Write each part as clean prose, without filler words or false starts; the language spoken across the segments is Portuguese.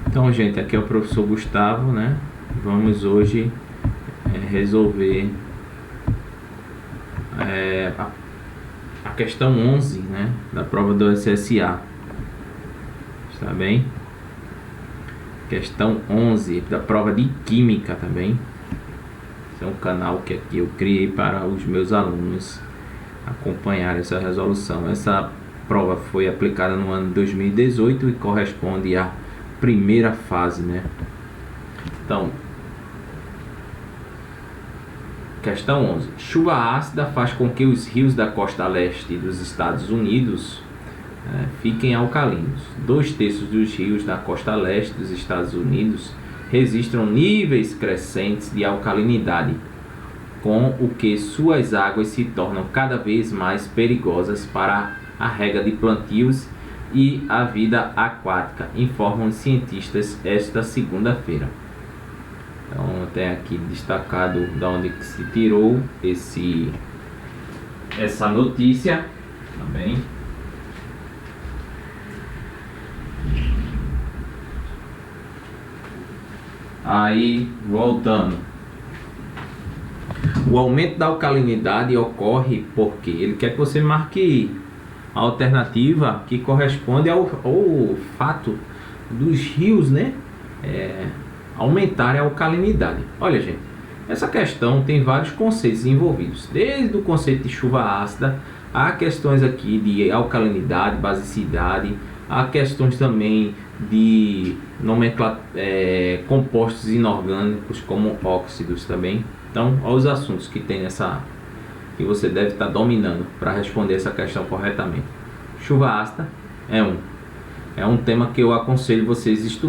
Então, gente, aqui é o professor Gustavo, né? Vamos hoje resolver a questão 11, né? Da prova do SSA. Está bem? Questão 11 da prova de Química também. Esse é um canal que aqui eu criei para os meus alunos acompanhar essa resolução. Essa prova foi aplicada no ano 2018 e corresponde à primeira fase, né? Então, questão 11. Chuva ácida faz com que os rios da costa leste dos Estados Unidos fiquem alcalinos. 2/3 dos rios da costa leste dos Estados Unidos registram níveis crescentes de alcalinidade, com o que suas águas se tornam cada vez mais perigosas para a rega de plantios e a vida aquática, informam os cientistas esta segunda-feira. Então tem aqui destacado de onde que se tirou essa notícia também. Aí, voltando. O aumento da alcalinidade ocorre porque ele quer que você marque a alternativa que corresponde ao fato dos rios, né? Aumentarem a alcalinidade. Olha, gente, essa questão tem vários conceitos envolvidos, desde o conceito de chuva ácida, há questões aqui de alcalinidade, basicidade, há questões também de compostos inorgânicos como óxidos também. Então, olha os assuntos que tem que você deve estar dominando para responder essa questão corretamente. Chuva ácida é um tema que eu aconselho vocês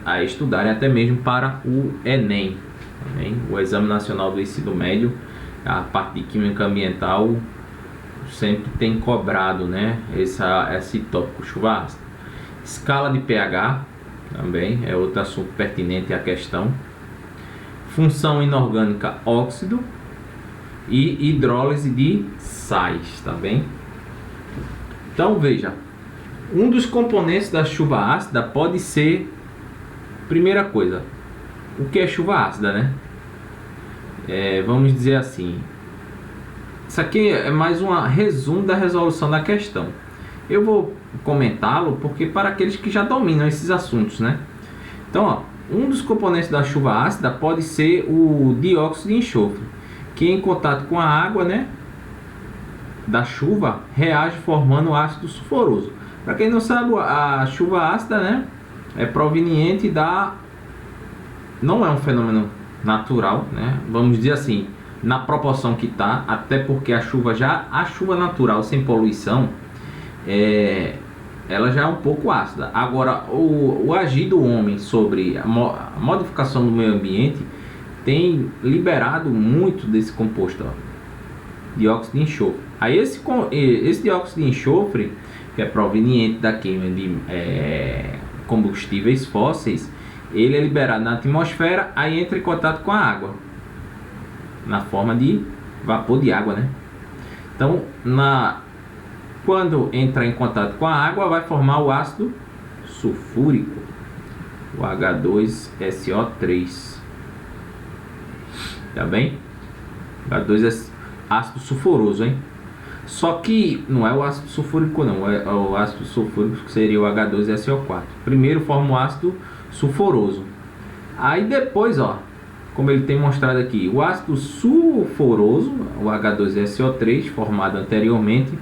a estudarem até mesmo para o Enem, também, o Exame Nacional do Ensino Médio. A parte de Química Ambiental sempre tem cobrado, né, esse tópico, chuva ácida. Escala de pH também é outro assunto pertinente à questão. Função inorgânica óxido e hidrólise de sais, tá bem? Então veja, um dos componentes da chuva ácida pode ser, primeira coisa, o que é chuva ácida, né? Vamos dizer assim, isso aqui é mais um resumo da resolução da questão. Eu vou comentá-lo porque para aqueles que já dominam esses assuntos, né? Então, ó, um dos componentes da chuva ácida pode ser o dióxido de enxofre, que em contato com a água, né, da chuva, reage formando ácido sulfuroso. Para quem não sabe, a chuva ácida, né, é proveniente não é um fenômeno natural, né? Vamos dizer assim, na proporção que está, até porque a chuva natural sem poluição, ela já é um pouco ácida. Agora, o agir do homem sobre a modificação do meio ambiente tem liberado muito desse composto, ó, dióxido de enxofre. Aí esse dióxido de enxofre, que é proveniente da queima de combustíveis fósseis, ele é liberado na atmosfera, aí entra em contato com a água, na forma de vapor de água, né? Então, quando entra em contato com a água, vai formar o ácido sulfúrico, o H2SO3. Tá bem? H2 é ácido sulfuroso, hein? Só que não é o ácido sulfúrico, não. É o ácido sulfúrico que seria o H2SO4. Primeiro forma o ácido sulfuroso. Aí depois, ó, como ele tem mostrado aqui, o ácido sulfuroso, o H2SO3, formado anteriormente,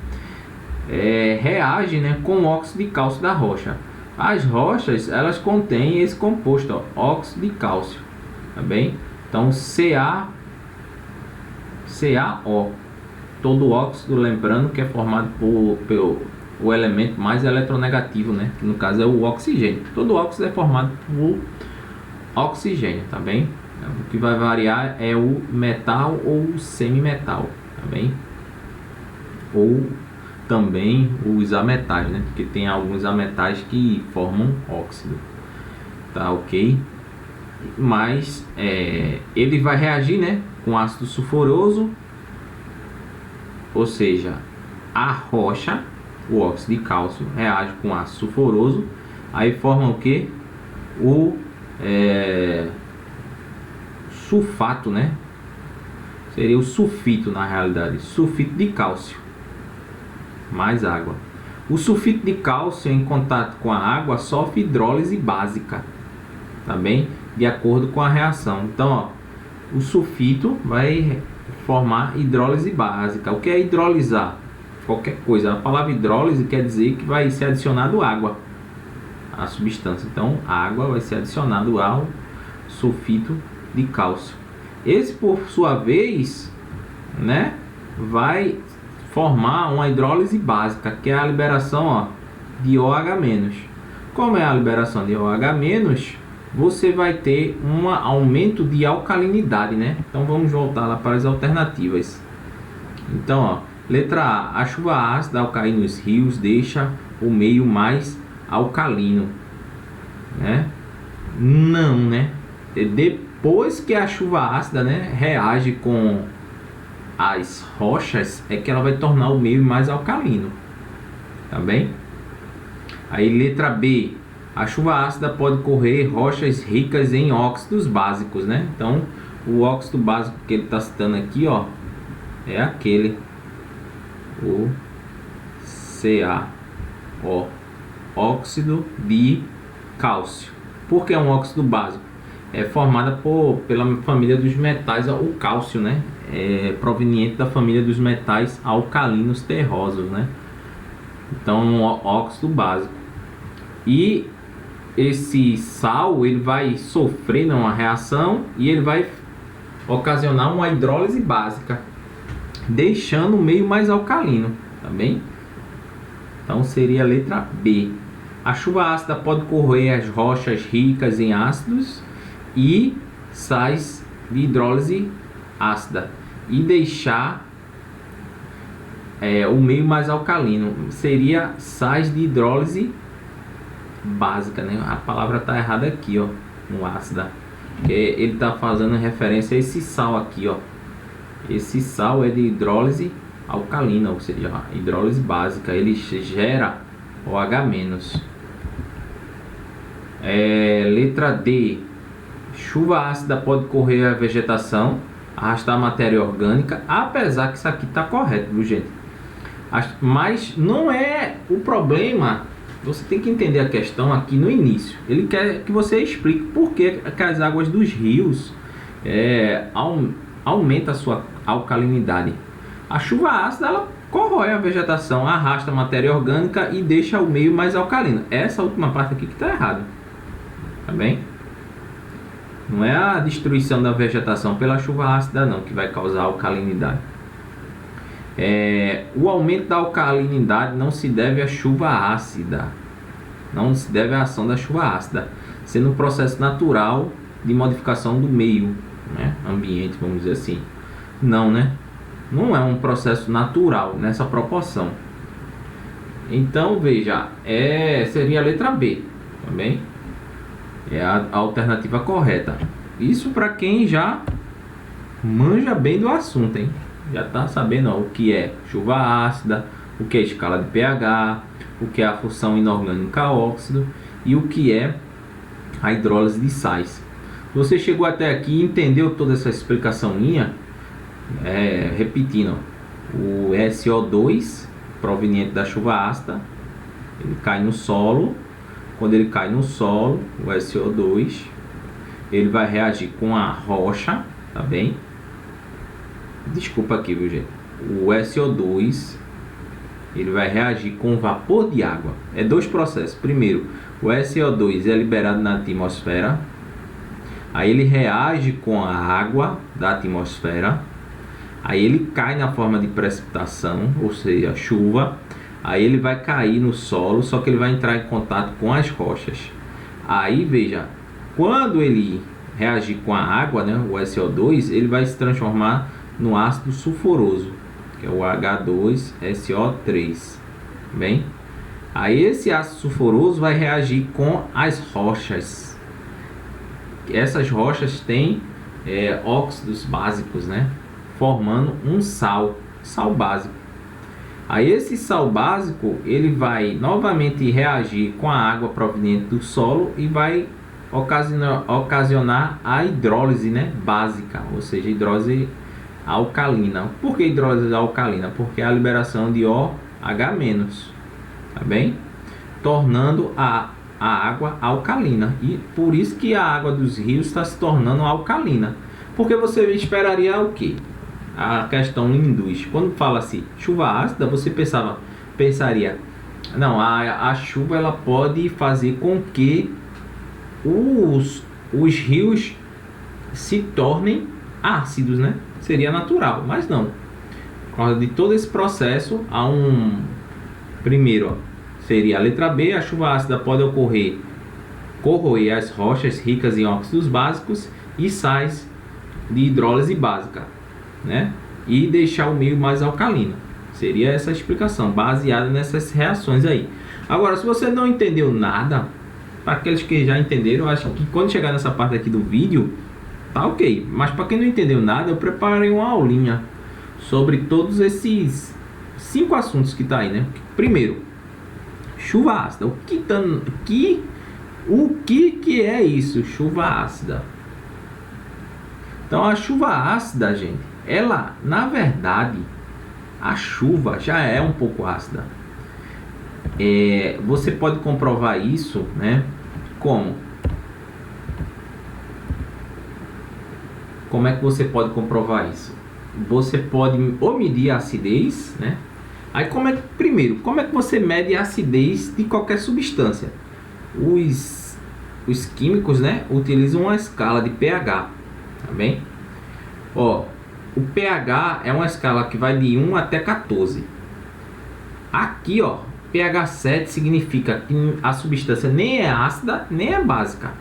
reage, né, com o óxido de cálcio da rocha. As rochas, elas contêm esse composto, ó, óxido de cálcio, tá bem? Então CaO, todo óxido, lembrando que é formado pelo o elemento mais eletronegativo, né, que no caso é o oxigênio. Todo óxido é formado por oxigênio, tá bem? O que vai variar é o metal ou o semimetal, tá bem? Ou também os ametais, né? Porque tem alguns ametais que formam óxido, tá ok? Mas ele vai reagir, né, com ácido sulfuroso, ou seja, a rocha, o óxido de cálcio reage com ácido sulfuroso, aí forma o que? o sulfato, né? Seria o sulfito na realidade, sulfito de cálcio mais água. O sulfito de cálcio em contato com a água sofre hidrólise básica, tá bem? De acordo com a reação. Então, ó, o sulfito vai formar hidrólise básica. O que é hidrolisar? Qualquer coisa. A palavra hidrólise quer dizer que vai ser adicionado água à substância. Então, a água vai ser adicionado ao sulfito de cálcio. Esse, por sua vez, né, vai formar uma hidrólise básica, que é a liberação, ó, de OH-. Como é a liberação de OH-, você vai ter um aumento de alcalinidade, né? Então vamos voltar lá para as alternativas. Então, ó, letra A chuva ácida ao cair nos rios deixa o meio mais alcalino, né? Não, né? Depois que a chuva ácida, né, reage com as rochas, é que ela vai tornar o meio mais alcalino, tá bem? Aí letra B, a chuva ácida pode correr rochas ricas em óxidos básicos, né? Então o óxido básico que ele está citando aqui, ó, é aquele, o CaO, óxido de cálcio. Por que é um óxido básico? É formada pela família dos metais, o cálcio, né? É proveniente da família dos metais alcalinos terrosos, né? Então, um óxido básico. E esse sal, ele vai sofrer uma reação e ele vai ocasionar uma hidrólise básica, deixando o meio mais alcalino, tá bem? Então, seria a letra B. A chuva ácida pode corroer as rochas ricas em ácidos e sais de hidrólise ácida e deixar o meio mais alcalino. Seria sais de hidrólise básica, né? A palavra tá errada aqui, ó, no ácida. Ele tá fazendo referência a esse sal aqui, ó. Esse sal é de hidrólise alcalina, ou seja, hidrólise básica. Ele gera OH-. Letra D. Chuva ácida pode correr a vegetação, arrastar matéria orgânica, apesar que isso aqui está correto, viu, gente? Mas não é o problema. Você tem que entender a questão aqui no início. Ele quer que você explique por que as águas dos rios aumentam a sua alcalinidade. A chuva ácida, ela corrói a vegetação, arrasta matéria orgânica e deixa o meio mais alcalino. Essa última parte aqui que está errada, tá bem? Não é a destruição da vegetação pela chuva ácida não que vai causar alcalinidade. O aumento da alcalinidade não se deve à chuva ácida, não se deve à ação da chuva ácida, sendo um processo natural de modificação do meio, né, ambiente, vamos dizer assim. Não, né? Não é um processo natural nessa proporção. Então veja, seria a letra B, também. É a alternativa correta. Isso para quem já manja bem do assunto, hein? Já tá sabendo, ó, o que é chuva ácida, o que é escala de pH, o que é a função inorgânica óxido e o que é a hidrólise de sais. Você chegou até aqui e entendeu toda essa explicação minha? Repetindo, ó, o SO2 proveniente da chuva ácida, ele cai no solo. Quando ele cai no solo, o SO2, ele vai reagir com a rocha, tá bem? Desculpa aqui, viu, gente? O SO2, ele vai reagir com vapor de água. É dois processos. Primeiro, o SO2 é liberado na atmosfera. Aí ele reage com a água da atmosfera. Aí ele cai na forma de precipitação, ou seja, chuva. Aí ele vai cair no solo, só que ele vai entrar em contato com as rochas. Aí veja, quando ele reagir com a água, né, o SO2, ele vai se transformar no ácido sulfuroso, que é o H2SO3. Bem, aí esse ácido sulfuroso vai reagir com as rochas. Essas rochas têm óxidos básicos, né, formando um sal básico. Aí esse sal básico, ele vai novamente reagir com a água proveniente do solo e vai ocasionar a hidrólise, né, básica, ou seja, hidrólise alcalina. Por que hidrólise alcalina? Porque é a liberação de OH-, tá bem? Tornando a água alcalina. E por isso que a água dos rios está se tornando alcalina. Porque você esperaria o quê? A questão induz. Quando fala assim, chuva ácida, você pensaria, não, a chuva ela pode fazer com que os rios se tornem ácidos, né? Seria natural, mas não. Por causa de todo esse processo, há primeiro, ó, seria a letra B, a chuva ácida pode corroer as rochas ricas em óxidos básicos e sais de hidrólise básica, né? E deixar o meio mais alcalino. Seria essa a explicação, baseada nessas reações aí. Agora, se você não entendeu nada, para aqueles que já entenderam, eu acho que quando chegar nessa parte aqui do vídeo, tá ok. Mas para quem não entendeu nada, eu preparei uma aulinha sobre todos esses 5 assuntos que tá aí, né? Primeiro, chuva ácida. O que é isso, chuva ácida? Então, a chuva ácida, gente, ela, na verdade, a chuva já é um pouco ácida. Você pode comprovar isso, né? Como? Como é que você pode comprovar isso? Você pode ou medir a acidez, né? Aí primeiro, como é que você mede a acidez de qualquer substância? Os químicos, né, utilizam uma escala de pH, tá bem? Ó, o pH é uma escala que vai de 1 até 14. Aqui, ó, pH 7 significa que a substância nem é ácida, nem é básica.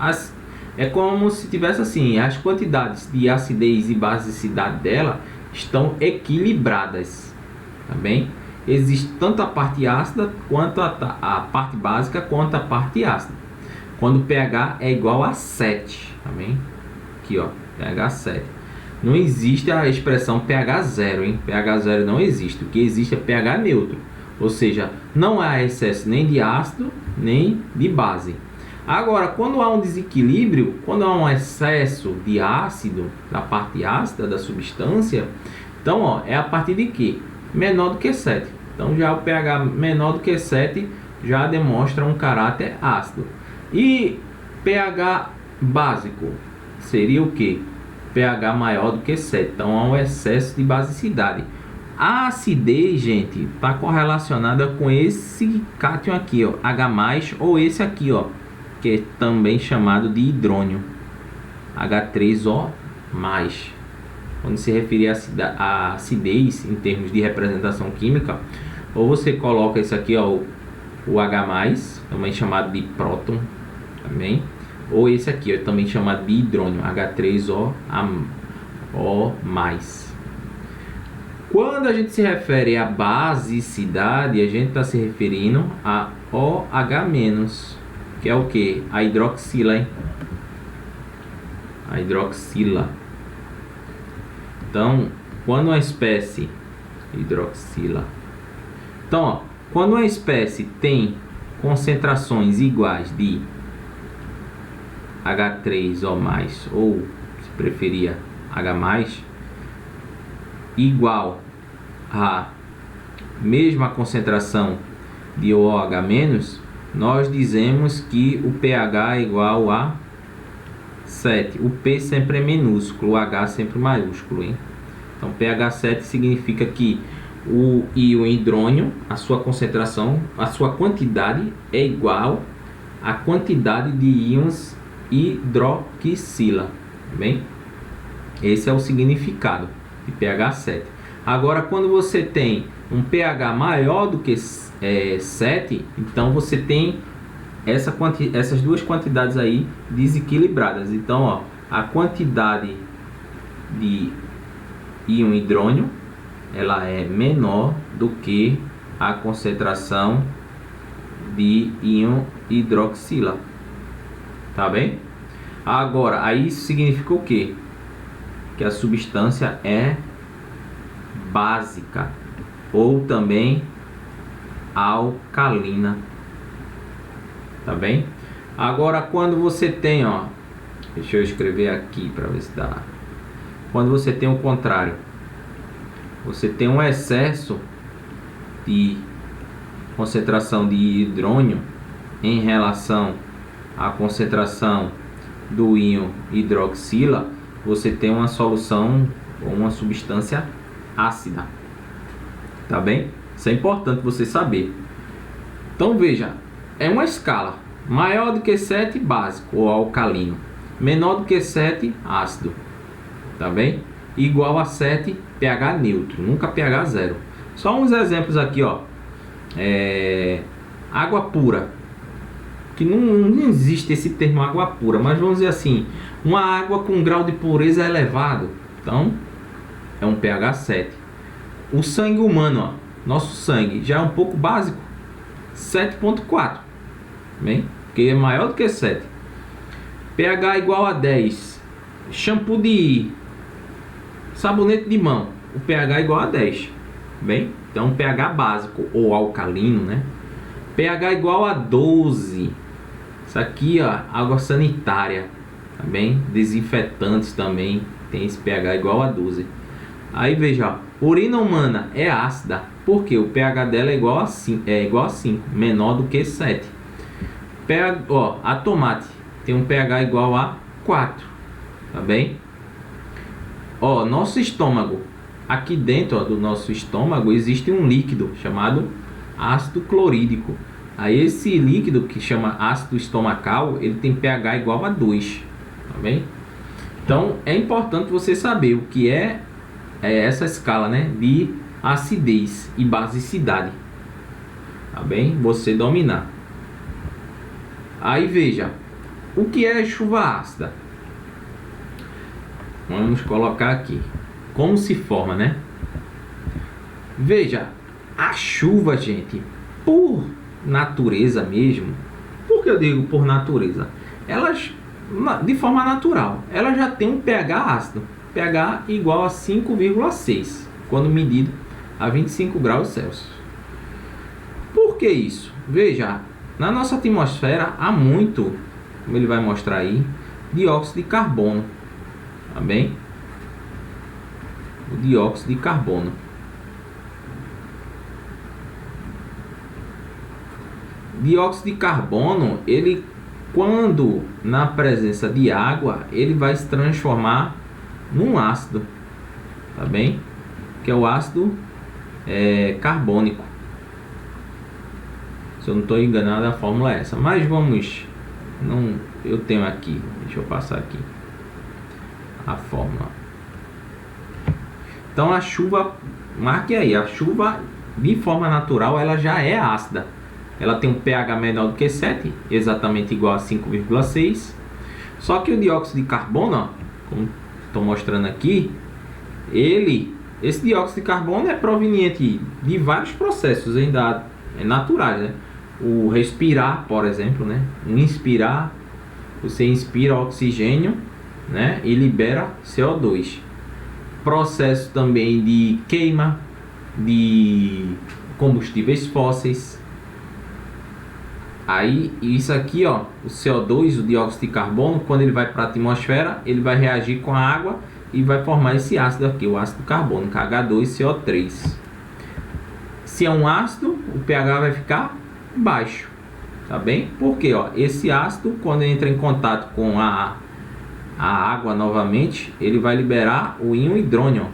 É como se tivesse assim, as quantidades de acidez e basicidade dela estão equilibradas, tá bem? Existe tanto a parte ácida quanto a parte básica quanto a parte ácida. Quando o pH é igual a 7, tá bem? Aqui, ó, pH 7. Não existe a expressão pH 0, hein? pH 0 não existe. O que existe é pH neutro. Ou seja, não há excesso nem de ácido, nem de base. Agora, quando há um desequilíbrio, quando há um excesso de ácido, da parte ácida da substância, então, ó, é a partir de quê? Menor do que 7. Então, já o pH menor do que 7 já demonstra um caráter ácido. E pH básico seria o quê? pH maior do que 7. Então, há um excesso de basicidade. A acidez, gente, está correlacionada com esse cátion aqui, ó, H+, ou esse aqui, ó, que é também chamado de hidrônio, H3O+. Quando se referir a acidez em termos de representação química, ou você coloca esse aqui, ó, o H+, também chamado de próton, também, ou esse aqui, ó, também chamado de hidrônio, H3O+. Quando a gente se refere à basicidade, a gente está se referindo a OH-, que é o que? A hidroxila, hein? A hidroxila. Então, quando uma espécie hidroxila. Então, ó, quando uma espécie tem concentrações iguais de H3O+, ou se preferia H+, igual a mesma concentração de OH-, nós dizemos que o pH é igual a 7. O P sempre é minúsculo, o H sempre maiúsculo, hein? Então, pH 7 significa que o íon hidrônio, a sua concentração, a sua quantidade é igual à quantidade de íons hidroxila, tá bem? Esse é o significado de pH 7. Agora, quando você tem um pH maior do que 7, então você tem essas duas quantidades aí desequilibradas. Então, ó, a quantidade de íon hidrônio ela é menor do que a concentração de íon hidroxila, tá bem? Agora, aí isso significa o quê? Que a substância é básica ou também alcalina, tá bem? Agora, quando você tem, ó, deixa eu escrever aqui para ver se dá. Quando você tem o contrário, você tem um excesso de concentração de hidrônio em relação à concentração do íon hidroxila, você tem uma solução ou uma substância ácida. Tá bem? Isso é importante você saber. Então veja, é uma escala. Maior do que 7, básico ou alcalino. Menor do que 7, ácido. Tá bem? Igual a 7, pH neutro. Nunca pH zero. Só uns exemplos aqui, ó. Água pura. Que não existe esse termo água pura. Mas vamos dizer assim. Uma água com grau de pureza elevado. Então, é um pH 7. O sangue humano, ó. Nosso sangue já é um pouco básico. 7,4. Bem? Porque é maior do que 7. pH igual a 10. Shampoo de sabonete de mão. O pH igual a 10. Bem? Então pH básico ou alcalino, né? pH igual a 12. Isso aqui, ó, água sanitária. Tá bem? Desinfetantes também tem esse pH igual a 12. Aí veja, ó, urina humana é ácida. Porque o pH dela é igual a 5, menor do que 7. pH, ó, a tomate tem um pH igual a 4, tá bem? Ó, nosso estômago, aqui dentro, ó, do nosso estômago existe um líquido chamado ácido clorídrico. Aí esse líquido que chama ácido estomacal, ele tem pH igual a 2, tá bem? Então é importante você saber o que é essa escala, né, de acidez e basicidade, tá bem? Você dominar. Aí veja, o que é chuva ácida? Vamos colocar aqui como se forma, né? Veja, a chuva, gente, por natureza mesmo. Por que eu digo por natureza? Elas, de forma natural, ela já tem um pH ácido, pH igual a 5,6 quando medido a 25 graus Celsius. Por que isso? Veja, na nossa atmosfera há muito, como ele vai mostrar aí, dióxido de carbono, tá bem? O dióxido de carbono. Dióxido de carbono, ele, quando na presença de água, ele vai se transformar num ácido, tá bem? Que é o ácido carbônico. Se eu não estou enganado, a fórmula é essa. Mas vamos... não, eu tenho aqui. Deixa eu passar aqui a fórmula. Então a chuva... marque aí. A chuva, de forma natural, ela já é ácida. Ela tem um pH menor do que 7. Exatamente igual a 5,6. Só que o dióxido de carbono, ó, como estou mostrando aqui, esse dióxido de carbono é proveniente de vários processos ainda naturais, né? O respirar, por exemplo, né? O inspirar, você inspira oxigênio, né? E libera CO2. Processo também de queima de combustíveis fósseis. Aí isso aqui, ó, o CO2, o dióxido de carbono, quando ele vai para a atmosfera, ele vai reagir com a água e vai formar esse ácido aqui, o ácido carbônico, H2CO3. Se é um ácido, o pH vai ficar baixo, tá bem? Porque, ó, esse ácido, quando entra em contato com a água novamente, ele vai liberar o íon hidrônio.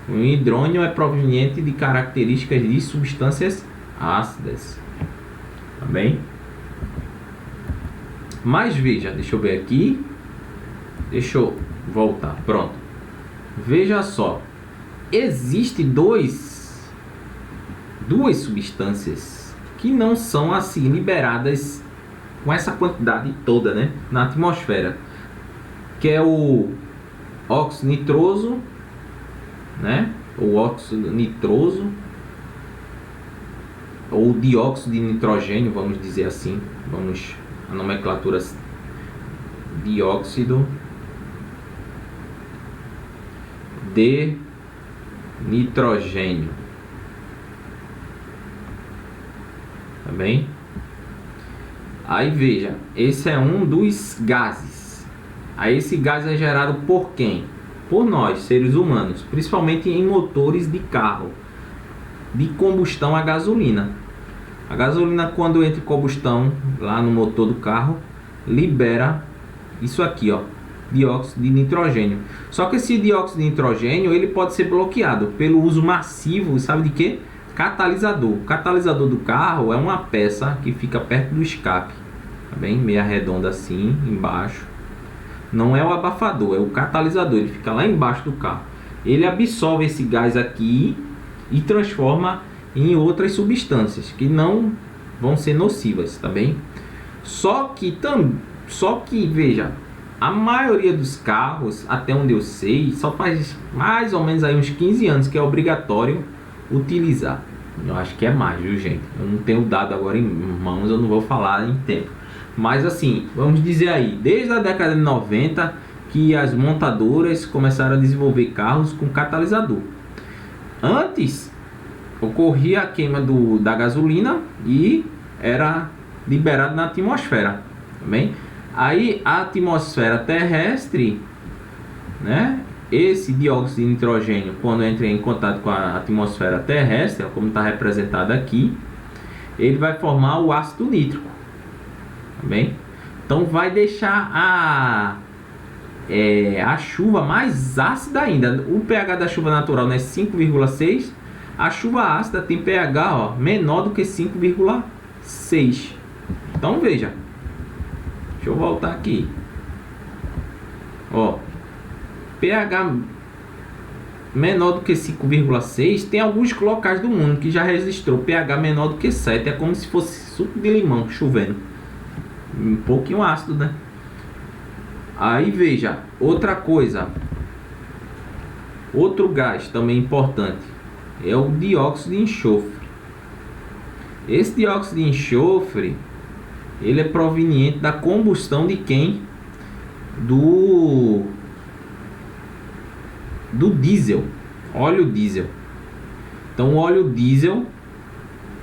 O íon hidrônio é proveniente de características de substâncias ácidas, tá bem? Mas veja, deixa eu ver aqui. Deixa eu voltar, pronto. Veja só, existe duas substâncias que não são assim liberadas com essa quantidade toda, né, na atmosfera, que é o óxido nitroso, né, o óxido nitroso ou dióxido de nitrogênio, vamos dizer assim, a nomenclatura dióxido de nitrogênio, tá bem? Aí veja, esse é um dos gases. Aí esse gás é gerado por quem? Por nós, seres humanos, principalmente em motores de carro de combustão a gasolina. A gasolina, quando entra em combustão lá no motor do carro, libera isso aqui, ó, dióxido de nitrogênio. Só que esse dióxido de nitrogênio ele pode ser bloqueado pelo uso massivo, sabe de quê? Catalisador. O catalisador do carro é uma peça que fica perto do escape, tá bem? Meia redonda assim, embaixo. Não é o abafador, é o catalisador. Ele fica lá embaixo do carro. Ele absorve esse gás aqui e transforma em outras substâncias que não vão ser nocivas, tá bem? Só que veja, a maioria dos carros, até onde eu sei, só faz mais ou menos aí uns 15 anos que é obrigatório utilizar. Eu acho que é mais, viu, gente? Eu não tenho dado agora em mãos, eu não vou falar em tempo. Mas assim, vamos dizer aí, desde a década de 90 que as montadoras começaram a desenvolver carros com catalisador. Antes ocorria a queima da gasolina e era liberado na atmosfera, também. Aí a atmosfera terrestre, né? Esse dióxido de nitrogênio, quando entra em contato com a atmosfera terrestre, como está representado aqui, ele vai formar o ácido nítrico, tá bem? Então vai deixar a chuva mais ácida ainda. O pH da chuva natural, né, 5,6. A chuva ácida tem pH, ó, menor do que 5,6. Então veja, deixa eu voltar aqui, ó, pH menor do que 5,6. Tem alguns locais do mundo que já registrou pH menor do que 7. É como se fosse suco de limão chovendo, um pouquinho ácido, né? Aí veja, outra coisa, outro gás também importante é o dióxido de enxofre. Esse dióxido de enxofre, ele é proveniente da combustão de quem? Do diesel, óleo diesel. Então o óleo diesel,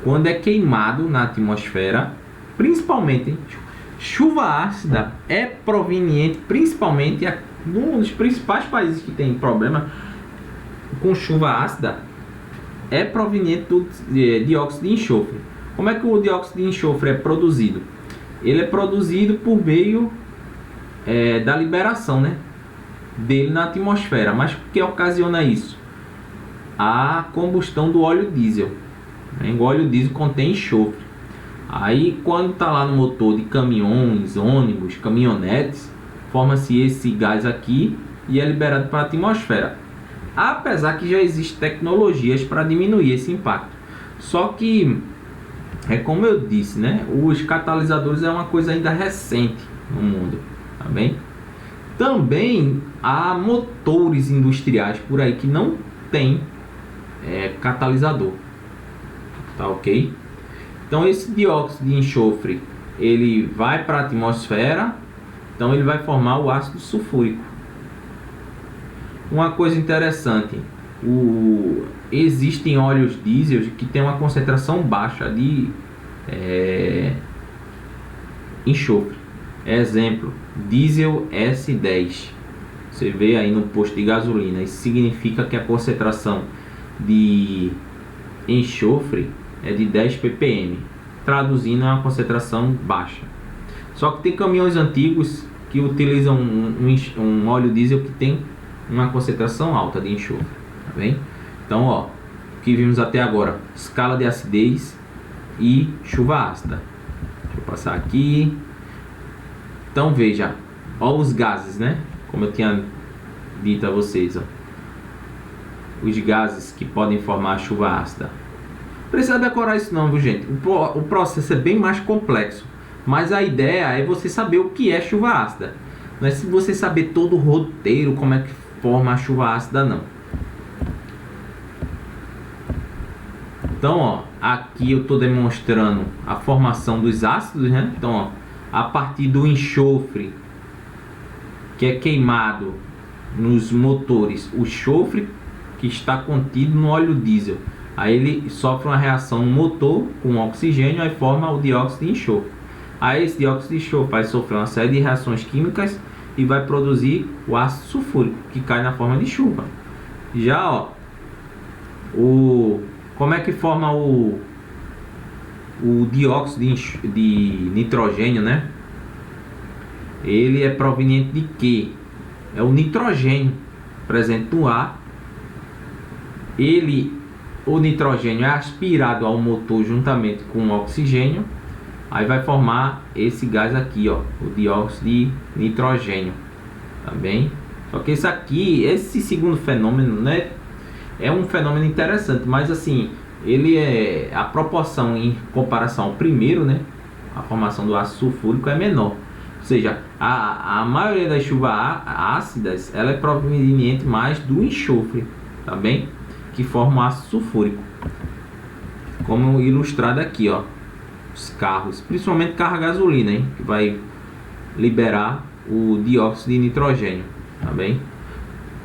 quando é queimado na atmosfera, principalmente chuva ácida, é proveniente principalmente um dos principais países que tem problema com chuva ácida, é proveniente do dióxido de enxofre. Como é que o dióxido de enxofre é produzido? Ele é produzido por meio da liberação, né, dele na atmosfera. Mas o que ocasiona isso? A combustão do óleo diesel. O óleo diesel contém enxofre. Aí quando está lá no motor de caminhões, ônibus, caminhonetes, forma-se esse gás aqui e é liberado para a atmosfera. Apesar que já existem tecnologias para diminuir esse impacto. Só que, é como eu disse, né, os catalisadores é uma coisa ainda recente no mundo, tá bem? Também há motores industriais por aí que não tem catalisador, tá ok? Então esse dióxido de enxofre, ele vai para a atmosfera, então ele vai formar o ácido sulfúrico. Uma coisa interessante, existem óleos diesel que tem uma concentração baixa de enxofre. Exemplo, diesel S10. Você vê aí no posto de gasolina. Isso significa que a concentração de enxofre é de 10 ppm. Traduzindo, é uma concentração baixa. Só que tem caminhões antigos que utilizam um óleo diesel que tem uma concentração alta de enxofre, tá bem? Então, ó, o que vimos até agora: escala de acidez e chuva ácida. Deixa eu passar aqui. Então veja, ó, os gases, né? Como eu tinha dito a vocês, ó, os gases que podem formar a chuva ácida. Não precisa decorar isso não, viu, gente? O processo é bem mais complexo, mas a ideia é você saber o que é chuva ácida. Não é se você saber todo o roteiro, como é que forma a chuva ácida, não. Então, ó, aqui eu estou demonstrando a formação dos ácidos, né? Então, ó, a partir do enxofre que é queimado nos motores, o enxofre que está contido no óleo diesel, aí ele sofre uma reação no motor com oxigênio, aí forma o dióxido de enxofre. Aí esse dióxido de enxofre vai sofrer uma série de reações químicas e vai produzir o ácido sulfúrico, que cai na forma de chuva. Já, ó, como é que forma o dióxido de nitrogênio, né? Ele é proveniente de quê? É o nitrogênio presente no ar. O nitrogênio é aspirado ao motor juntamente com o oxigênio. Aí vai formar esse gás aqui, ó, o dióxido de nitrogênio, tá bem? Só que esse segundo fenômeno, né, é um fenômeno interessante, mas assim, ele a proporção em comparação ao primeiro, né, a formação do ácido sulfúrico é menor. Ou seja, a maioria das chuvas ácidas, ela é proveniente mais do enxofre, tá bem? Que forma o ácido sulfúrico, como ilustrado aqui, ó. Os carros, principalmente carro a gasolina, hein, que vai liberar o dióxido de nitrogênio, tá bem?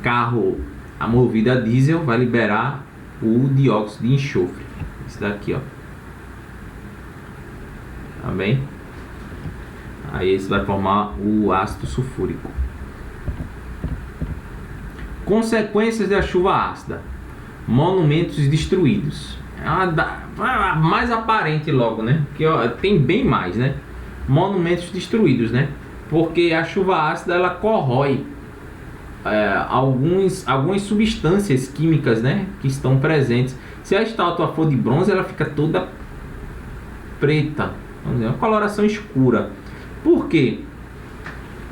Carro a movido a diesel vai liberar o dióxido de enxofre, esse daqui, ó, tá bem? Aí esse vai formar o ácido sulfúrico. Consequências da chuva ácida: monumentos destruídos. A mais aparente logo, né? Porque ó, tem bem mais, né? Monumentos destruídos, né? Porque a chuva ácida ela corrói algumas substâncias químicas, né? Que estão presentes. Se a estátua for de bronze, ela fica toda preta, vamos dizer, uma coloração escura. Por quê?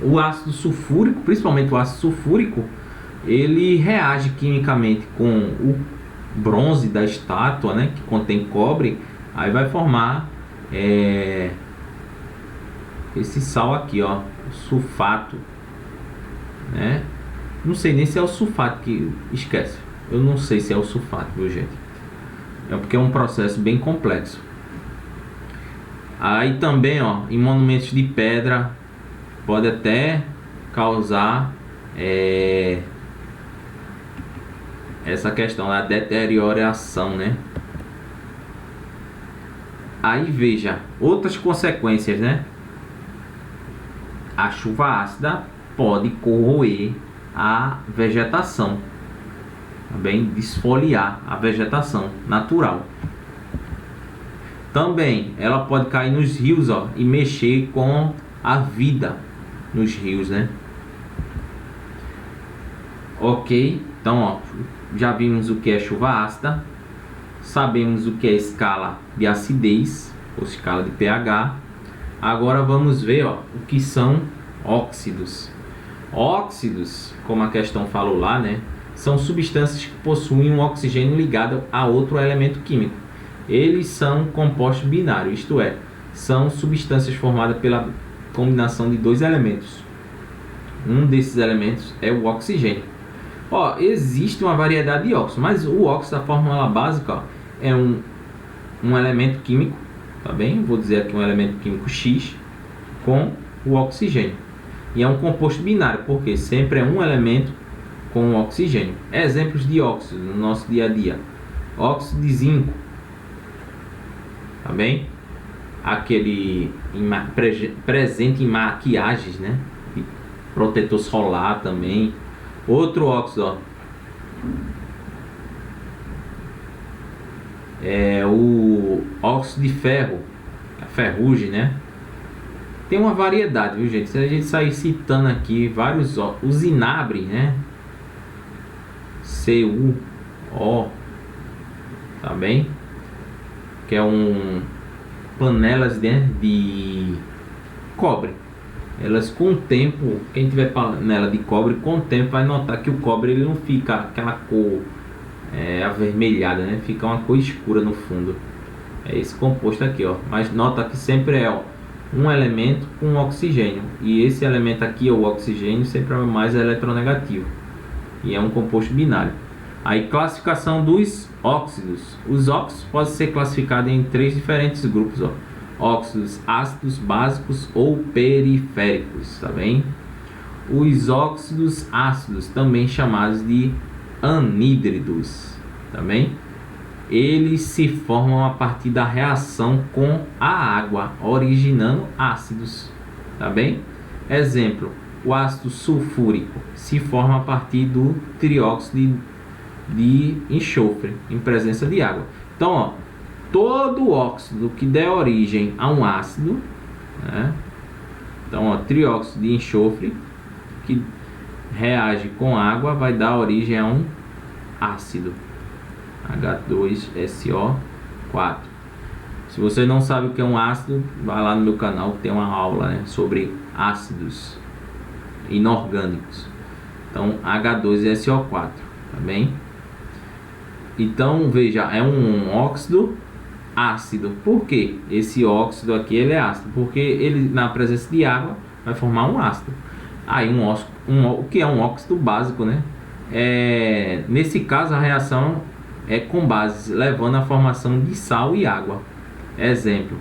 O ácido sulfúrico, principalmente o ácido sulfúrico, ele reage quimicamente com o bronze da estátua, né, que contém cobre. Aí vai formar esse sal aqui, ó, o sulfato, né? Não sei nem se é o sulfato que esquece. Eu não sei se é o sulfato, viu, gente? É porque é um processo bem complexo. Aí também, ó, em monumentos de pedra pode até causar essa questão da deterioração, né? Aí veja outras consequências, né? A chuva ácida pode corroer a vegetação, também desfoliar a vegetação natural. Também ela pode cair nos rios, ó, e mexer com a vida nos rios, né? Ok, então, ó, já vimos o que é chuva ácida, sabemos o que é escala de acidez ou escala de pH. Agora vamos ver, ó, o que são óxidos. Óxidos, como a questão falou lá, né, são substâncias que possuem um oxigênio ligado a outro elemento químico. Eles são compostos binários, isto é, são substâncias formadas pela combinação de dois elementos. Um desses elementos é o oxigênio. Ó, existe uma variedade de óxidos, mas o óxido da fórmula básica, ó, é um elemento químico, tá bem? Vou dizer aqui um elemento químico X com o oxigênio. E é um composto binário, porque sempre é um elemento com o oxigênio. Exemplos de óxidos no nosso dia a dia: óxido de zinco, tá bem? Aquele presente em maquiagens, né? E protetor solar também. Outro óxido, ó, é o óxido de ferro, a ferrugem, né? Tem uma variedade, viu, gente? Se a gente sair citando aqui vários, ó, o zinabre, né? CuO, tá bem? Que é panelas, né, de cobre. Elas com o tempo, quem tiver panela de cobre, com o tempo vai notar que o cobre ele não fica aquela cor avermelhada, né? Fica uma cor escura no fundo. É esse composto aqui, ó. Mas nota que sempre é, ó, um elemento com oxigênio. E esse elemento aqui, o oxigênio, sempre é mais eletronegativo. E é um composto binário. Aí, classificação dos óxidos. Os óxidos podem ser classificados em 3 diferentes grupos, ó. Óxidos ácidos, básicos ou periféricos, tá bem? Os óxidos ácidos, também chamados de anhídridos, tá bem? eles se formam a partir da reação com a água, originando ácidos, tá bem? Exemplo, o ácido sulfúrico se forma a partir do trióxido de enxofre em presença de água. Então, ó, todo óxido que der origem a um ácido, né? Então, ó, trióxido de enxofre que reage com água vai dar origem a um ácido, H2SO4. Se você não sabe o que é um ácido, vai lá no meu canal que tem uma aula, né, sobre ácidos inorgânicos. Então, H2SO4, tá bem? Então, veja, é um óxido ácido. Por quê? Esse óxido aqui ele é ácido, porque ele na presença de água vai formar um ácido. Aí o que é um óxido básico, né? Nesse caso a reação é com bases, levando à formação de sal e água. Exemplo,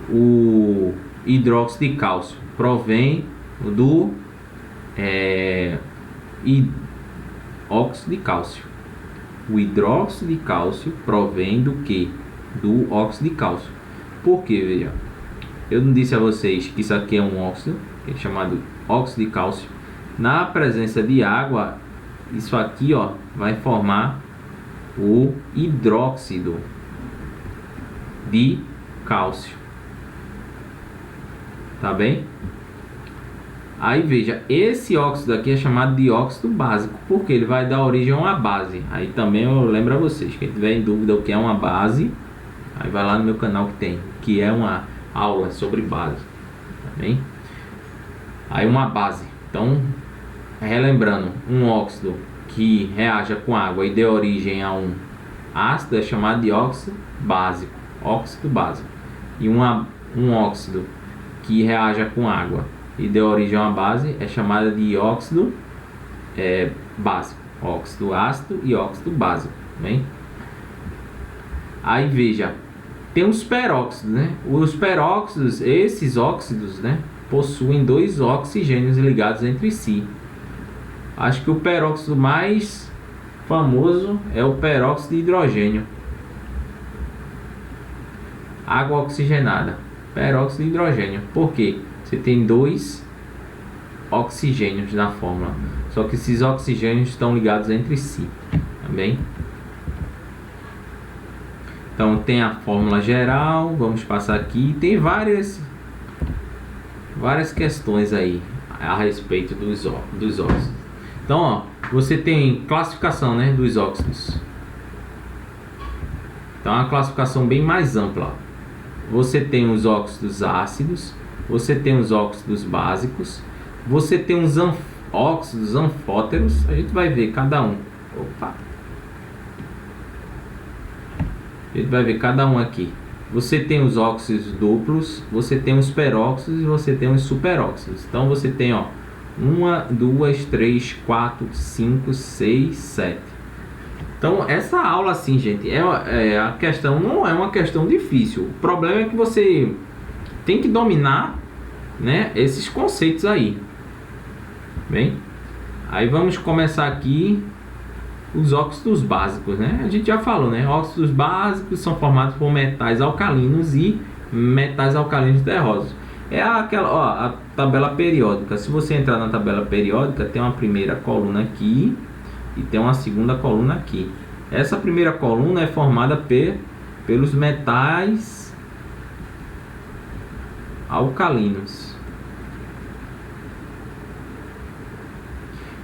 o hidróxido de cálcio provém do óxido de cálcio. O hidróxido de cálcio provém do que? Do óxido de cálcio. Por quê? Veja, eu não disse a vocês que isso aqui é um óxido, que é chamado óxido de cálcio. Na presença de água, isso aqui, ó, vai formar o hidróxido de cálcio, tá bem? Aí veja, esse óxido aqui é chamado de óxido básico, porque ele vai dar origem a uma base. Aí também eu lembro a vocês, quem tiver em dúvida o que é uma base, aí vai lá no meu canal que é uma aula sobre base, tá bem? Aí uma base, então, relembrando, um óxido que reaja com água e dê origem a um ácido é chamado de óxido básico, E um óxido que reaja com água e dê origem a uma base é chamada de óxido básico, óxido ácido e óxido básico, bem? Aí veja, tem os peróxidos, né? Os peróxidos, esses óxidos, né, possuem dois oxigênios ligados entre si. Acho que o peróxido mais famoso é o peróxido de hidrogênio. Água oxigenada, peróxido de hidrogênio. Por quê? Você tem dois oxigênios na fórmula, só que esses oxigênios estão ligados entre si, também. Então tem a fórmula geral, vamos passar aqui, tem várias questões aí a respeito dos óxidos. Então, ó, você tem classificação, né, dos óxidos. Então é uma classificação bem mais ampla. Você tem os óxidos ácidos, você tem os óxidos básicos, você tem os óxidos anfóteros. A gente vai ver cada um. A gente vai ver cada um aqui. Você tem os óxidos duplos, você tem os peróxidos e você tem os superóxidos. Então você tem, ó, 1, 2, 3, 4, 5, 6, 7. Então essa aula, assim, gente, a questão não é uma questão difícil. O problema é que você tem que dominar, né, esses conceitos aí. Bem, aí vamos começar aqui os óxidos básicos, né? A gente já falou, né? Óxidos básicos são formados por metais alcalinos e metais alcalinos terrosos. É aquela, ó, a tabela periódica. Se você entrar na tabela periódica, tem uma primeira coluna aqui e tem uma segunda coluna aqui. Essa primeira coluna é formada pelos metais alcalinos.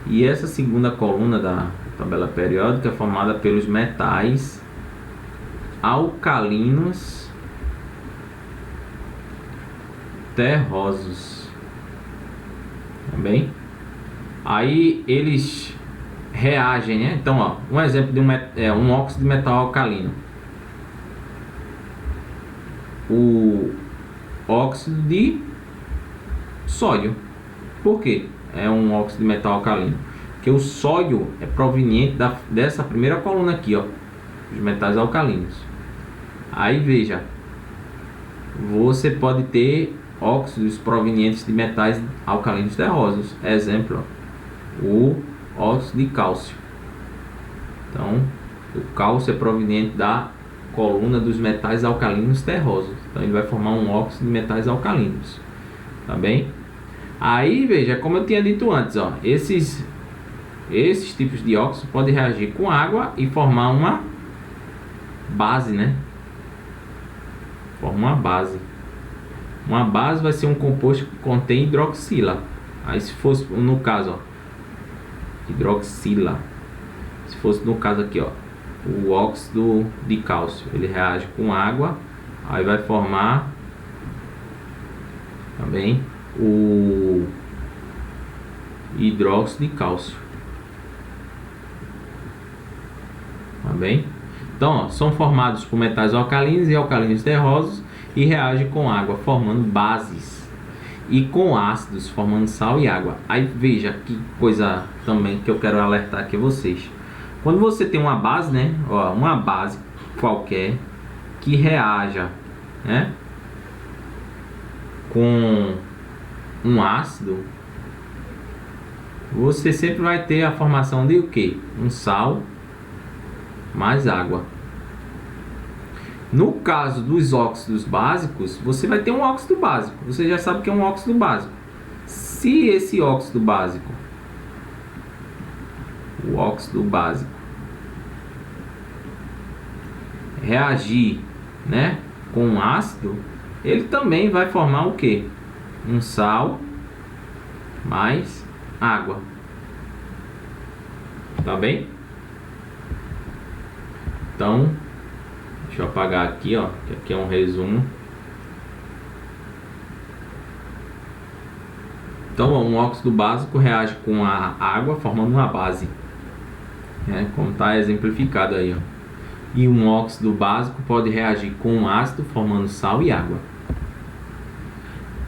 E essa segunda coluna da tabela periódica é formada pelos metais alcalinos terrosos. Também. Aí eles reagem, né? Então, ó, um exemplo de um óxido de metal alcalino. O óxido de sódio. Por quê? É um óxido de metal alcalino, porque o sódio é proveniente dessa primeira coluna aqui, ó, os metais alcalinos. Aí veja, você pode ter óxidos provenientes de metais alcalinos terrosos. Exemplo, ó, o óxido de cálcio. Então O cálcio é proveniente da coluna dos metais alcalinos terrosos. Então ele vai formar um óxido de metais alcalinos. Tá bem? Aí veja, como eu tinha dito antes, ó, esses tipos de óxido podem reagir com água e formar uma base, né? Forma uma base. Uma base vai ser um composto que contém hidroxila. Aí se fosse no caso, ó, hidroxila. Se fosse no caso aqui, ó, o óxido de cálcio, ele reage com água, aí vai formar também o hidróxido de cálcio. Tá bem? Então, ó, são formados por metais alcalinos e alcalinos terrosos e reagem com água, formando bases, e com ácidos, formando sal e água. Aí veja que coisa também que eu quero alertar aqui a vocês. Quando você tem uma base, né, ó, uma base qualquer que reaja, né, com um ácido, você sempre vai ter a formação de o que? Um sal mais água. No caso dos óxidos básicos, você vai ter um óxido básico. Você já sabe que é um óxido básico. Se esse óxido básico, o óxido básico, reagir, né, com um ácido, ele também vai formar o que? Um sal mais água. Tá bem? Então, deixa eu apagar aqui, ó, que aqui é um resumo. Então, ó, um óxido básico reage com a água formando uma base, né, como está exemplificado aí, ó. E um óxido básico pode reagir com um ácido formando sal e água.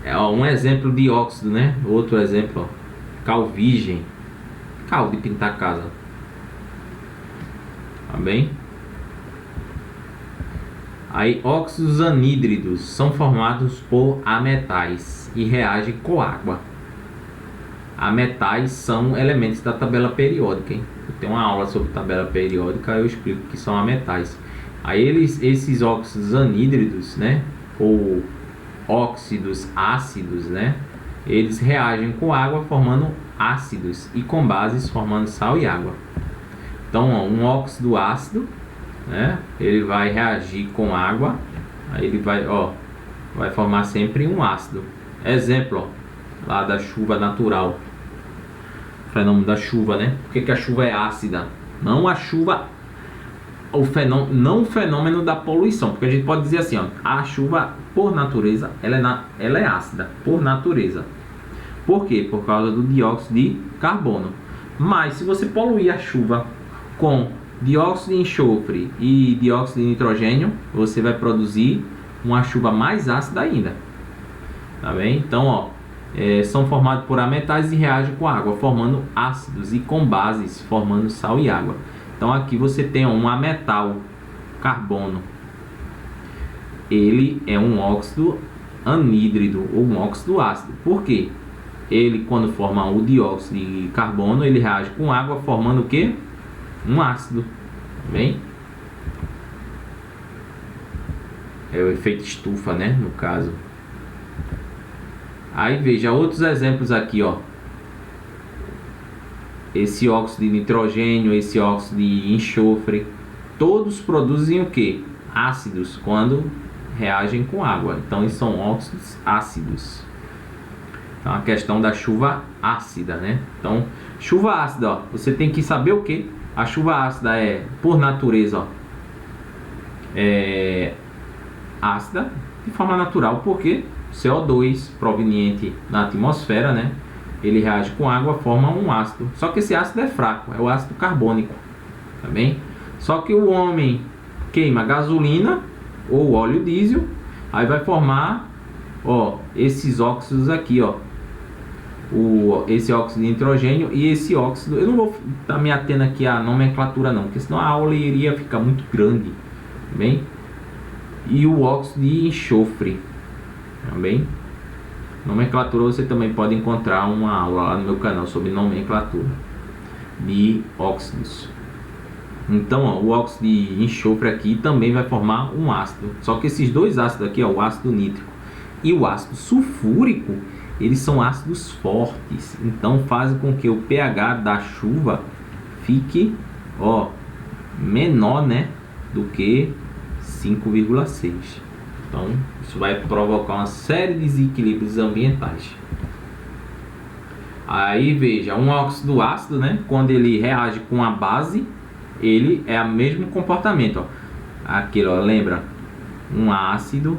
É, ó, um exemplo de óxido, né? Outro exemplo, ó, cal virgem, cal de pintar casa. Tá bem? Aí, óxidos anídridos são formados por ametais e reagem com água. Ametais são elementos da tabela periódica, hein? Eu tenho uma aula sobre tabela periódica, eu explico que são ametais. Aí esses óxidos anídridos, né, ou óxidos ácidos, né, eles reagem com água formando ácidos e com bases formando sal e água. Então, ó, um óxido ácido, né, ele vai reagir com água, aí ele vai, ó, vai formar sempre um ácido. Exemplo, ó, lá da chuva natural, fenômeno da chuva, né? Por que a chuva é ácida? Não a chuva, não o fenômeno da poluição, porque a gente pode dizer assim, ó, a chuva por natureza ela é ácida por natureza. Por quê? Por causa do dióxido de carbono. Mas se você poluir a chuva com dióxido de enxofre e dióxido de nitrogênio, você vai produzir uma chuva mais ácida ainda. Tá bem? Então, ó, são formados por ametais e reagem com água, formando ácidos, e com bases, formando sal e água. Então aqui você tem um ametal, carbono. Ele é um óxido anídrido ou um óxido ácido. Por quê? Ele, quando forma o dióxido de carbono, ele reage com água, formando o quê? Um ácido. Tá bem? É o efeito estufa, né? No caso. Aí veja outros exemplos aqui, ó. Esse óxido de nitrogênio, esse óxido de enxofre, todos produzem o que? Ácidos quando reagem com água. Então eles são óxidos ácidos. Então a questão da chuva ácida, né? Então, chuva ácida, ó, você tem que saber o que? A chuva ácida é, por natureza, ó, é ácida de forma natural, porque CO2 proveniente da atmosfera, né, ele reage com água, forma um ácido. Só que esse ácido é fraco, é o ácido carbônico, tá bem? Só que o homem queima gasolina ou óleo diesel, aí vai formar, ó, esses óxidos aqui, ó, esse óxido de nitrogênio e esse óxido. Eu não vou estar me atendo aqui à nomenclatura não, porque senão a aula iria ficar muito grande, tá bem? E o óxido de enxofre, também. Nomenclatura você também pode encontrar uma aula lá no meu canal sobre nomenclatura de óxidos. Então, ó, o óxido de enxofre aqui também vai formar um ácido. Só que esses dois ácidos aqui, ó, o ácido nítrico e o ácido sulfúrico, eles são ácidos fortes. Então, fazem com que o pH da chuva fique, ó, menor, né, do que 5,6. Então, isso vai provocar uma série de desequilíbrios ambientais. Aí veja, um óxido ácido, né, quando ele reage com a base, ele é o mesmo comportamento, ó. Aqui, ó, lembra? Um ácido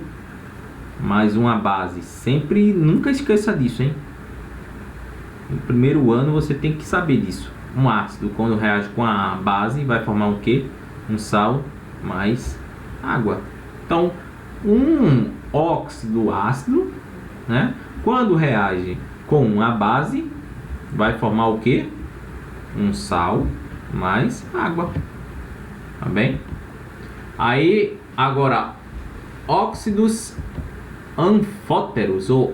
mais uma base. Sempre, nunca esqueça disso, hein? No primeiro ano você tem que saber disso. Um ácido, quando reage com a base, vai formar o quê? Um sal mais água. Então, um óxido ácido, né, quando reage com a base, vai formar o quê? Um sal mais água. Tá bem? Aí, agora, óxidos anfóteros ou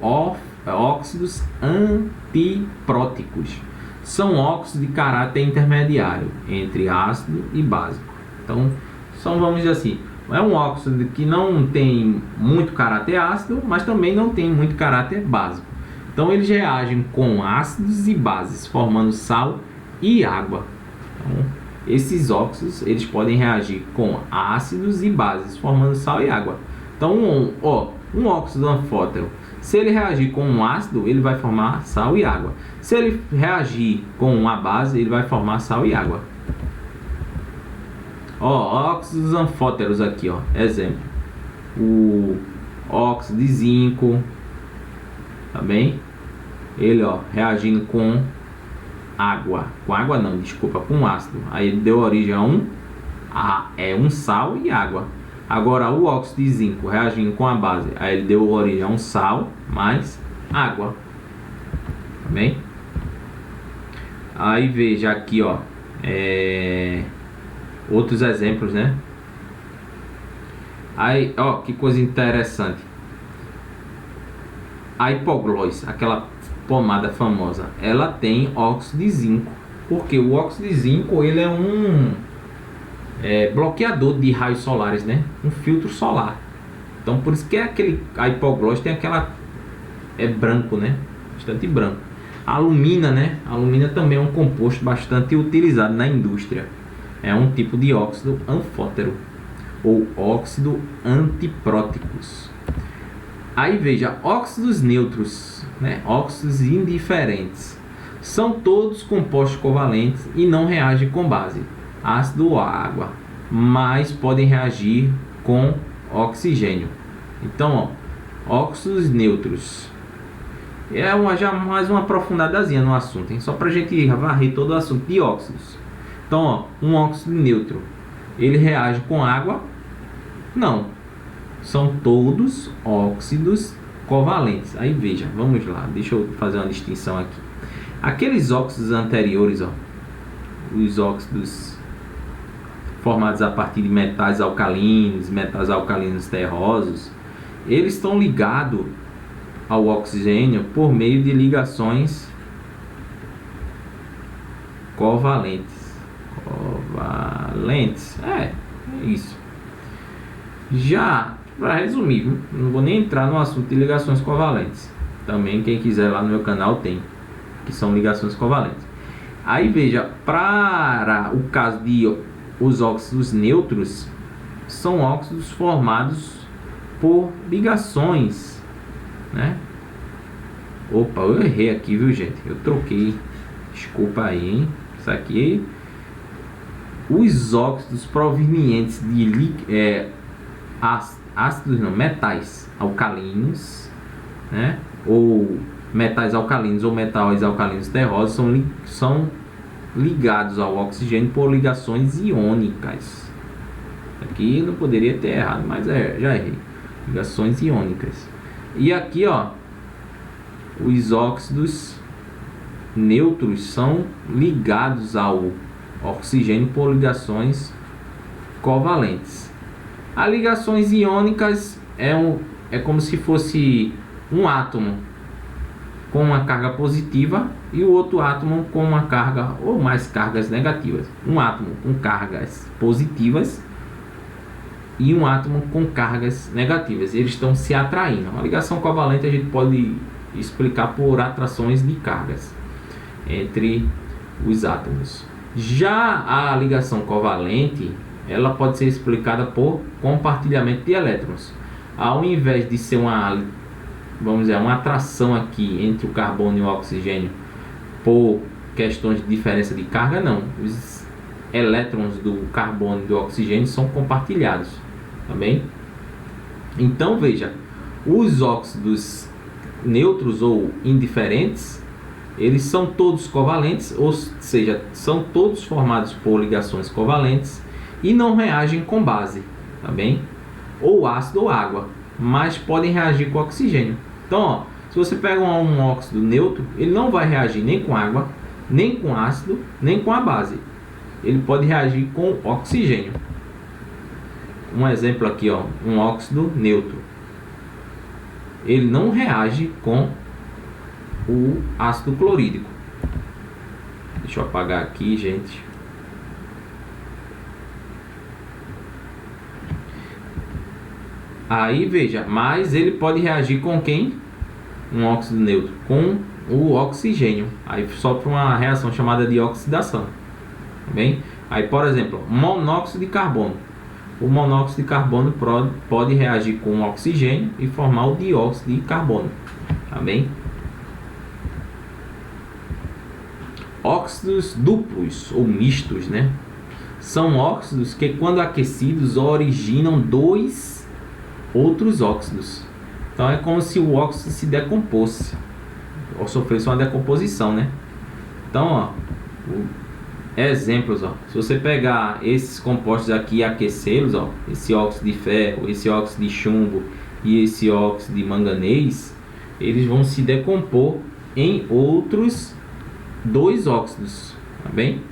óxidos antipróticos são óxidos de caráter intermediário entre ácido e básico. Então, vamos dizer assim, é um óxido que não tem muito caráter ácido, mas também não tem muito caráter básico. Então, eles reagem com ácidos e bases, formando sal e água. Então, esses óxidos, eles podem reagir com ácidos e bases, formando sal e água. Então, um óxido anfótero, se ele reagir com um ácido, ele vai formar sal e água. Se ele reagir com uma base, ele vai formar sal e água. Ó, óxidos anfóteros aqui, ó, exemplo. O óxido de zinco, tá bem? Ele, ó, reagindo com água. Com água não, desculpa, com ácido. Aí ele deu origem a um sal e água. Agora o óxido de zinco reagindo com a base, aí ele deu origem a um sal mais água. Tá bem? Aí veja aqui, ó, outros exemplos, né? Aí, ó, que coisa interessante. A hipoglós, aquela pomada famosa, ela tem óxido de zinco. Porque o óxido de zinco, ele é um bloqueador de raios solares, né? Um filtro solar. Então, por isso que a hipoglós tem aquela... é branco, né? Bastante branco. A alumina, né? A alumina também é um composto bastante utilizado na indústria. É um tipo de óxido anfótero ou óxido antipróticos. Aí veja, óxidos neutros, né? Óxidos indiferentes. São todos compostos covalentes e não reagem com base, ácido ou água, mas podem reagir com oxigênio. Então, ó, óxidos neutros. Já mais uma aprofundadazinha no assunto, hein? Só para a gente varrer todo o assunto de óxidos. Então, ó, um óxido neutro, ele reage com água? Não. São todos óxidos covalentes. Aí veja, vamos lá, deixa eu fazer uma distinção aqui. Aqueles óxidos anteriores, ó, os óxidos formados a partir de metais alcalinos terrosos, eles estão ligados ao oxigênio por meio de ligações covalentes. É isso. Já, para resumir, viu? Não vou nem entrar no assunto de ligações covalentes. Também quem quiser lá no meu canal tem, que são ligações covalentes. Aí veja, para o caso de os óxidos neutros, são óxidos formados por ligações, né? Opa, eu errei aqui, viu, gente? Eu troquei. Desculpa aí, hein? Isso aqui, os óxidos provenientes de ácidos, não, metais alcalinos, né? Ou metais alcalinos ou metais alcalinos terrosos são ligados ao oxigênio por ligações iônicas. Aqui não poderia ter errado, mas já errei. Ligações iônicas. E aqui, ó, os óxidos neutros são ligados ao oxigênio por ligações covalentes. As ligações iônicas é como se fosse um átomo. com uma carga positiva e o outro átomo com uma carga ou mais cargas negativas. Um átomo com cargas positivas e um átomo com cargas negativas. Eles estão se atraindo. Uma ligação covalente a gente pode explicar por atrações de cargas entre os átomos. Já a ligação covalente, ela pode ser explicada por compartilhamento de elétrons. Ao invés de ser uma, vamos dizer, uma atração aqui entre o carbono e o oxigênio por questões de diferença de carga, não. Os elétrons do carbono e do oxigênio são compartilhados, tá bem? Então veja, os óxidos neutros ou indiferentes, eles são todos covalentes, ou seja, são todos formados por ligações covalentes e não reagem com base, tá bem? Ou ácido ou água, mas podem reagir com oxigênio. Então, ó, se você pega um óxido neutro, ele não vai reagir nem com água, nem com ácido, nem com a base. Ele pode reagir com oxigênio. Um exemplo aqui, ó, um óxido neutro. Ele não reage com o ácido clorídrico. Deixa eu apagar aqui, gente. Aí veja, mas ele pode reagir com quem? Um óxido neutro, com o oxigênio. Aí sofre uma reação chamada de oxidação. Tá bem? Aí, por exemplo, monóxido de carbono. O monóxido de carbono pode reagir com o oxigênio e formar o dióxido de carbono. Tá bem? Óxidos duplos ou mistos, né? São óxidos que, quando aquecidos, originam dois outros óxidos. Então é como se o óxido se decomposse ou sofresse uma decomposição, né? Então, ó, exemplos, ó. Se você pegar esses compostos aqui e aquecê-los, ó, esse óxido de ferro, esse óxido de chumbo e esse óxido de manganês, eles vão se decompor em outros dois óxidos, tá bem?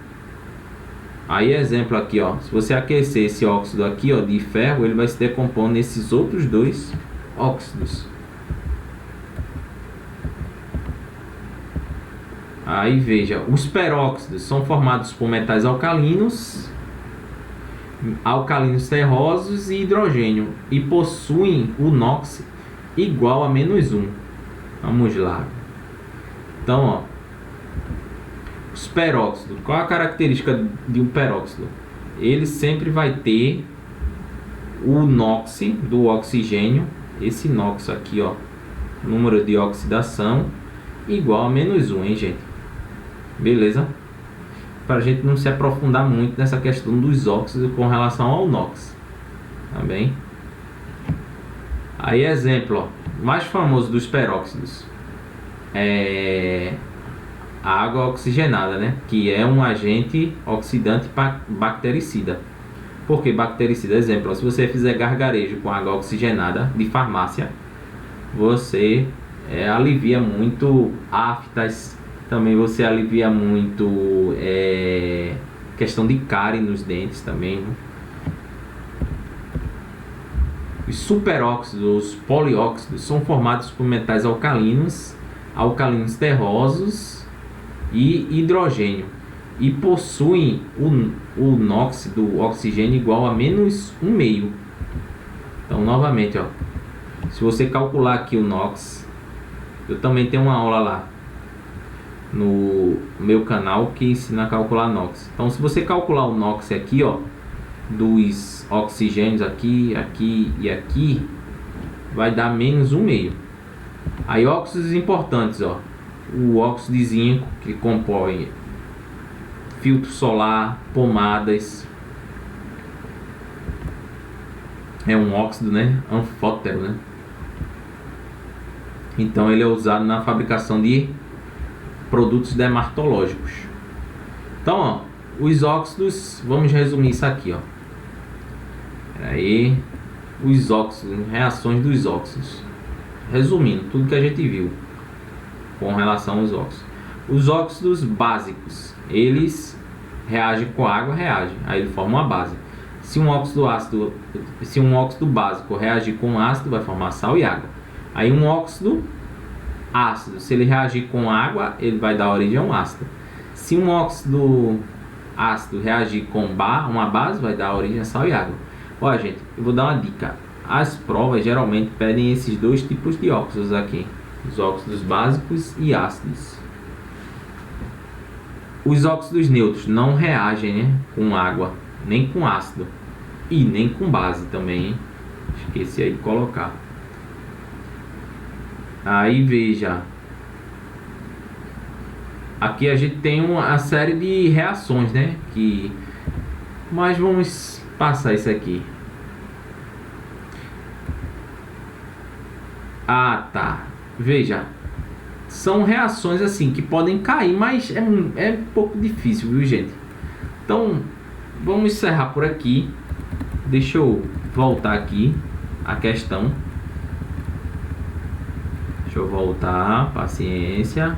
Aí exemplo aqui, ó, se você aquecer esse óxido aqui, ó, de ferro, ele vai se decompor nesses outros dois óxidos. Aí veja, os peróxidos são formados por metais alcalinos, alcalinos terrosos e hidrogênio, e possuem o NOx igual a -1. Vamos lá. Então, ó, os peróxidos, qual a característica de um peróxido? Ele sempre vai ter o NOx do oxigênio, esse NOx aqui, ó, número de oxidação igual a -1, hein, gente? Beleza? Para a gente não se aprofundar muito nessa questão dos óxidos com relação ao NOx, tá bem? Aí exemplo, ó, o mais famoso dos peróxidos é a água oxigenada, né? Que é um agente oxidante bactericida. Por que bactericida? Exemplo, ó, se você fizer gargarejo com água oxigenada de farmácia, você alivia muito aftas. Também você alivia muito questão de cárie nos dentes também, né? Os superóxidos, os polióxidos, são formados por metais alcalinos, alcalinos terrosos e hidrogênio, e possuem o NOx do oxigênio igual a -1,5. Então, novamente, ó, se você calcular aqui o NOx, eu também tenho uma aula lá no meu canal que ensina a calcular NOx. Então, se você calcular o NOx aqui, ó, dos oxigênios aqui, aqui e aqui, vai dar -1,5. Aí óxidos importantes, ó, o óxido de zinco, que compõe filtro solar, pomadas, é um óxido, né, anfótero, né? Então ele é usado na fabricação de produtos dermatológicos. Então, ó, os óxidos, vamos resumir isso aqui, ó. Aí, os óxidos, reações dos óxidos. Resumindo tudo que a gente viu com relação aos óxidos. Os óxidos básicos, eles reagem com água, aí ele forma uma base. Se um óxido básico reagir com ácido, vai formar sal e água. Aí um óxido ácido, se ele reagir com água, ele vai dar origem a um ácido. Se um óxido ácido reagir com uma base, vai dar origem a sal e água. Olha, gente, eu vou dar uma dica. As provas geralmente pedem esses dois tipos de óxidos aqui, os óxidos básicos e ácidos. Os óxidos neutros não reagem, né, com água, nem com ácido e nem com base também, hein? Esqueci aí de colocar. Aí veja, aqui a gente tem uma série de reações, né? Mas vamos passar isso aqui. Ah, tá. Veja, são reações assim que podem cair, mas é um pouco difícil, viu, gente? Então, vamos encerrar por aqui. Deixa eu voltar aqui a questão. Deixa eu voltar, paciência.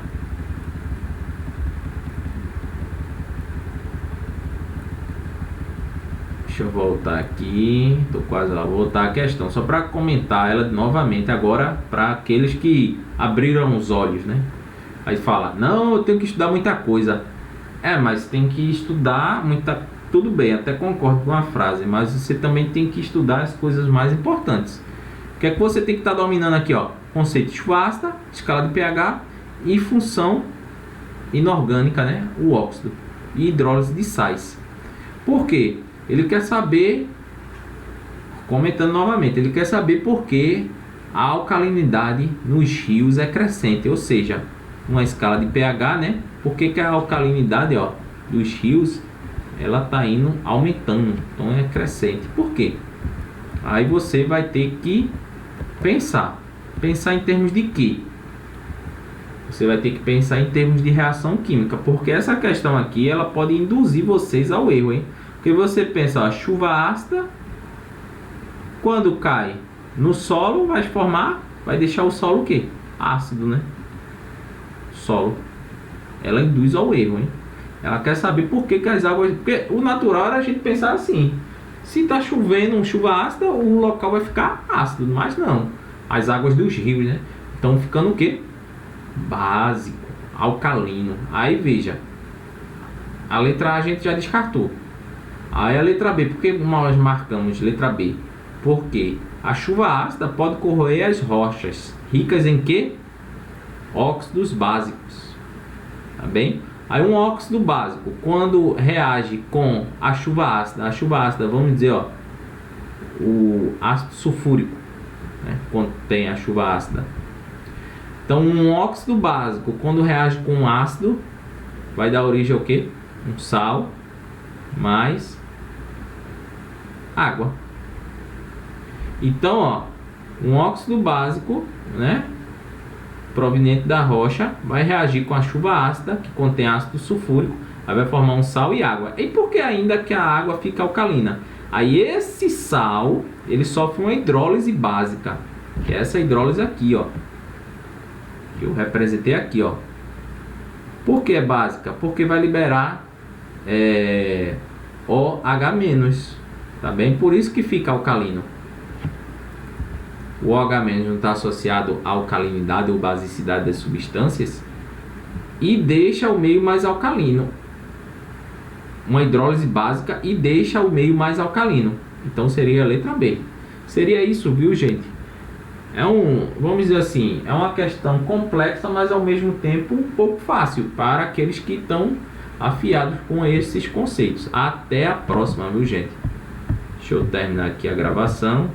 Deixa eu voltar aqui. Tô quase lá. Vou voltar a questão só para comentar ela novamente agora para aqueles que abriram os olhos, né? Aí fala: "Não, eu tenho que estudar muita coisa". Mas tem que estudar muita, tudo bem, até concordo com a frase, mas você também tem que estudar as coisas mais importantes. O que é que você tem que estar dominando aqui, ó? Conceito de chuva ácida, escala de pH e função inorgânica, né? O óxido e hidrólise de sais. Por quê? Ele quer saber, comentando novamente, ele quer saber por que a alcalinidade nos rios é crescente, ou seja, uma escala de pH, né? Por que a alcalinidade, ó, dos rios, ela tá indo aumentando, então é crescente. Por quê? Aí você vai ter que pensar em termos de quê? Você vai ter que pensar em termos de reação química, porque essa questão aqui, ela pode induzir vocês ao erro, hein? Porque você pensa, ó, chuva ácida, quando cai no solo, vai deixar o solo o quê? Ácido, né? Solo. Ela induz ao erro, hein? Ela quer saber por que as águas... Porque o natural era a gente pensar assim: se tá chovendo, chuva ácida, o local vai ficar ácido. Mas não. As águas dos rios, né? Estão ficando o quê? Básico, alcalino. Aí veja, a letra A a gente já descartou. Aí a letra B, por que nós marcamos letra B? Porque a chuva ácida pode corroer as rochas ricas em quê? Óxidos básicos. Tá bem? Aí um óxido básico, quando reage com a chuva ácida, vamos dizer, ó, o ácido sulfúrico, né, contém a chuva ácida. Então um óxido básico, quando reage com um ácido, vai dar origem ao quê? Um sal mais água. Então, ó, um óxido básico, né, proveniente da rocha, vai reagir com a chuva ácida, que contém ácido sulfúrico, aí vai formar um sal e água. E por que ainda que a água fica alcalina? Aí esse sal, ele sofre uma hidrólise básica, que é essa hidrólise aqui, ó, que eu representei aqui, ó. Por que é básica? Porque vai liberar OH-, tá bem? Por isso que fica alcalino. O OH- não está associado à alcalinidade ou basicidade das substâncias e deixa o meio mais alcalino. Uma hidrólise básica e deixa o meio mais alcalino. Então seria a letra B. Seria isso, viu, gente? Vamos dizer assim, é uma questão complexa, mas ao mesmo tempo um pouco fácil para aqueles que estão afiados com esses conceitos. Até a próxima, viu, gente? Deixa eu terminar aqui a gravação.